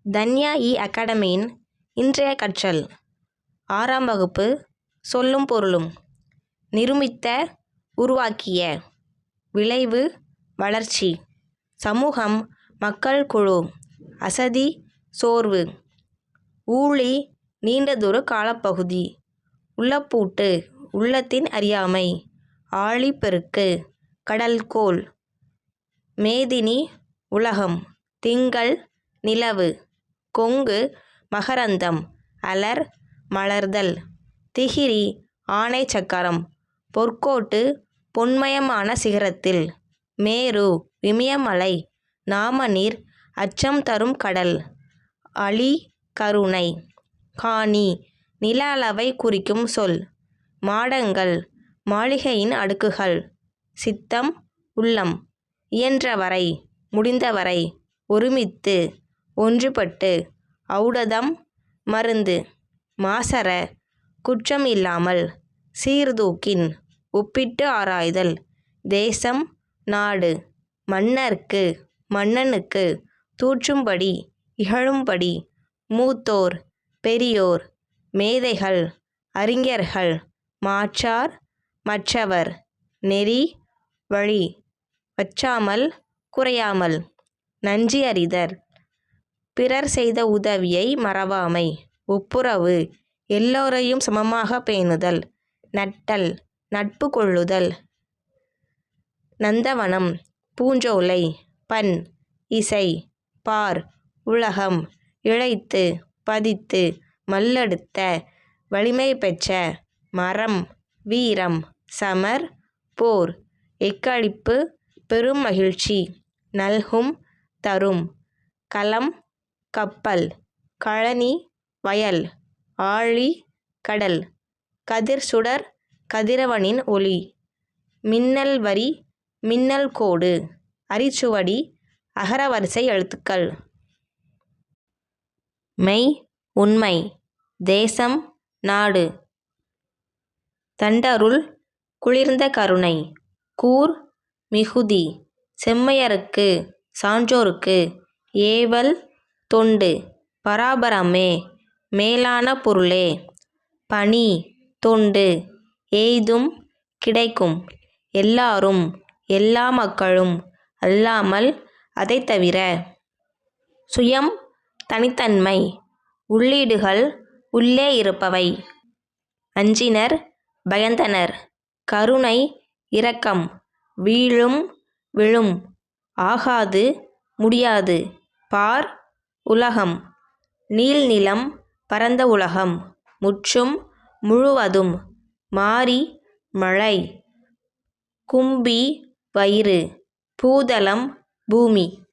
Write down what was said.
தன்யா அகாடமியின் இன்றைய கற்றல் 6ஆம் வகுப்பு சொல்லும் பொருளும். நிருமித்த, உருவாக்கிய. விளைவு, வளர்ச்சி. சமூகம், மக்கள் குழு. அசதி, சோர்வு. ஊழி, நீண்டதொரு காலப்பகுதி. உள்ளப்பூட்டு, உள்ளத்தின் அறியாமை. ஆழிப்பெருக்கு, கடல்கோள். மேதினி, உலகம். திங்கள், நிலவு. கொங்கு, மகரந்தம். அலர், மலர்தல். திகிரி, ஆனை சக்கரம். பொற்கோட்டு, பொன்மயமான சிகரத்தில். மேரு, இமயமலை. நாமநீர், அச்சம் தரும் கடல். அளி, கருணை. காணி, நில அளவை குறிக்கும் சொல். மாடங்கள், மாளிகையின் அடுக்குகள். சித்தம், உள்ளம். இயன்றவரை, முடிந்தவரை. ஒருமித்து, ஒன்றுபட்டு. ஔடதம், மருந்து. மாசற, குற்றம் இல்லாமல். சீர்தூக்கின், ஒப்பிட்டு ஆராய்தல். தேசம், நாடு. மன்னர்க்கு, மன்னனுக்கு. தூற்றும்படி, இகழும்படி. மூத்தோர், பெரியோர். மேதைகள், அறிஞர்கள். மாற்றார், மற்றவர். நெறி, வழி. வற்றாமல், குறையாமல். நன்றி அறிதல். பிறர் செய்த உதவியை மறவாமை. ஒப்புரவு, எல்லோரையும் சமமாக பேணுதல். நட்டல், நட்பு கொள்ளுதல். நந்தவனம், பூஞ்சோலை. பண், இசை. பார், உலகம். இளைத்து, பதித்து. மல்லெடுத்த, வலிமை பெற்ற. மறம், வீரம். சமர், போர். எக்களிப்பு, பெரும் மகிழ்ச்சி. நல்கும், தரும். களம், கப்பல். கழனி, வயல். ஆழி, கடல். கதிர் சுடர், கதிரவனின் ஒளி. மின்னல் வரி, மின்னல் கோடு. அரிச்சுவடி, அகரவரிசை எழுத்துக்கள். மெய், உண்மை. தேசம், நாடு. தண்டருள், குளிர்ந்த கருணை. கூர், மிகுதி. செம்மையருக்கு, சான்றோர்க்கு. ஏவல், தொண்டு. பராபரமே, மேலான பொருளே. பணி, தொண்டு. எய்தும், கிடைக்கும். எல்லாரும், எல்லா மக்களும். அல்லாமல், அதைத் தவிர. சுயம், தனித்தன்மை. உள்ளீடுகள், உள்ளே இருப்பவை. அஞ்சினர், பயந்தனர். கருணை, இரக்கம். வீழும், விழும். ஆகாது, முடியாது. பார், உலகம். நீள்நிலம், பரந்த உலகம். முற்றும், முழுவதும். மாரி, மழை. கும்பி, வயிறு. பூதளம், பூமி.